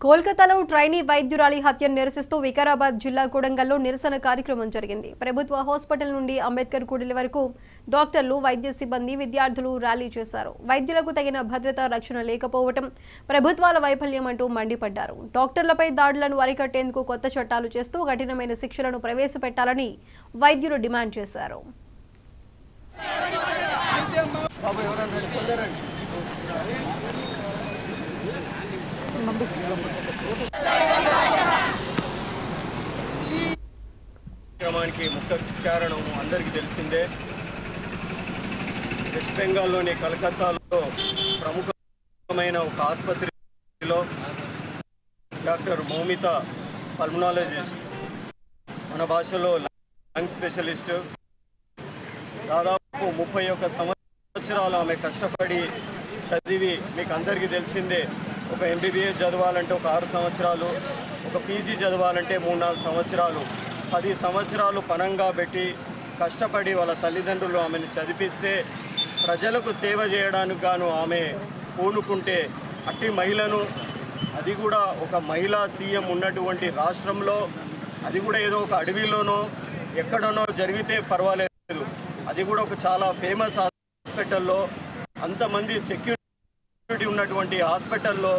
కోల్కతాలో ట్రైనీ వైద్యురాలి హత్యను నిరసిస్తూ వికారాబాద్ జిల్లా కొడంగల్లో నిరసన కార్యక్రమం జరిగింది. ప్రభుత్వ హాస్పిటల్ నుండి అంబేద్కర్ కూడలి వరకు డాక్టర్లు, వైద్య సిబ్బంది, విద్యార్థులు ర్యాలీ చేశారు. వైద్యులకు తగిన భద్రతా రక్షణ లేకపోవడం ప్రభుత్వాల వైఫల్యం అంటూ మండిపడ్డారు. డాక్టర్లపై దాడులను అరికట్టేందుకు కొత్త చట్టాలు చేస్తూ కఠినమైన శిక్షలను ప్రవేశపెట్టాలని వైద్యులు డిమాండ్ చేశారు. కార్యక్రమానికి ముఖ్య కారణం అందరికీ తెలిసిందే. వెస్ట్ బెంగాల్లోని కలకత్తాలో ప్రముఖమైన ఒక ఆసుపత్రిలో డాక్టర్ మౌమిత పల్మనాలజిస్ట్, మన భాషలో లంగ్ స్పెషలిస్ట్, దాదాపు 31 సంవత్సరాలు ఆమె కష్టపడి చదివి, మీకు అందరికీ తెలిసిందే, ఒక MBBS చదవాలంటే ఒక 6 సంవత్సరాలు, ఒక PG చదవాలంటే 3-4 సంవత్సరాలు, 10 సంవత్సరాలు పనంగా పెట్టి కష్టపడి వాళ్ళ తల్లిదండ్రులు ఆమెను చదివిస్తే ప్రజలకు సేవ చేయడానికి గాను ఆమె పూనుకుంటే అట్టి మహిళను, అది కూడా ఒక మహిళా సీఎం ఉన్నటువంటి రాష్ట్రంలో, అది కూడా ఏదో ఒక అడవిలోనో ఎక్కడనో జరిగితే పర్వాలేదు, అది కూడా ఒక చాలా ఫేమస్ హాస్పిటల్లో, అంతమంది సెక్యూరిటీ ఉన్నటువంటి హాస్పిటల్లో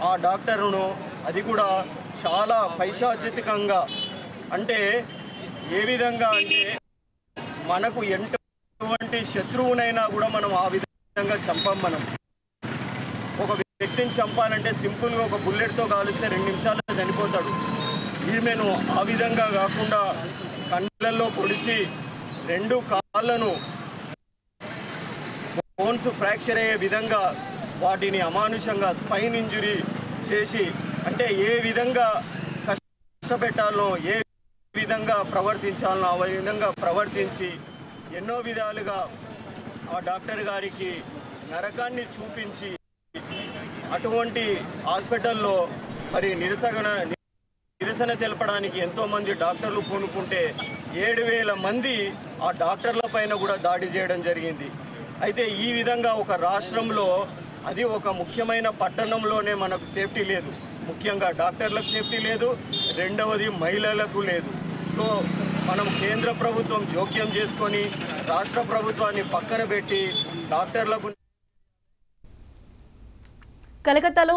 ఆ డాక్టర్ను, అది కూడా చాలా పైశాచికంగా, అంటే ఏ విధంగా అంటే మనకు ఎటువంటి శత్రువునైనా కూడా మనం ఆ విధంగా చంపం. మనం ఒక వ్యక్తిని చంపాలంటే సింపుల్గా ఒక బుల్లెట్తో కాలిస్తే 2 నిమిషాల్లో చనిపోతాడు. ఈమెను ఆ విధంగా కాకుండా కళ్ళల్లో పొడిచి 2 కాళ్ళను బోన్స్ ఫ్రాక్చర్ అయ్యే విధంగా వాటిని అమానుషంగా స్పైన్ ఇంజురీ చేసి, అంటే ఏ విధంగా కష్టపెట్టాలో, ఏ విధంగా ప్రవర్తించాలనో ఆ విధంగా ప్రవర్తించి ఎన్నో విధాలుగా ఆ డాక్టర్ గారికి నరకాన్ని చూపించి అటువంటి హాస్పిటల్లో మరి నిరసన తెలపడానికి ఎంతోమంది డాక్టర్లు పూనుకుంటే 7,000 మంది ఆ డాక్టర్ల పైన కూడా దాడి చేయడం జరిగింది. అయితే ఈ విధంగా ఒక రాష్ట్రంలో, అది ఒక ముఖ్యమైన పట్టణంలోనే మనకు సేఫ్టీ లేదు. ముఖ్యంగా డాక్టర్లకు సేఫ్టీ లేదు, రెండవది మహిళలకు లేదు. సో మనం కేంద్ర ప్రభుత్వం జోక్యం చేసుకొని రాష్ట్ర ప్రభుత్వాన్ని పక్కన పెట్టి డాక్టర్లకు కలకత్తాలో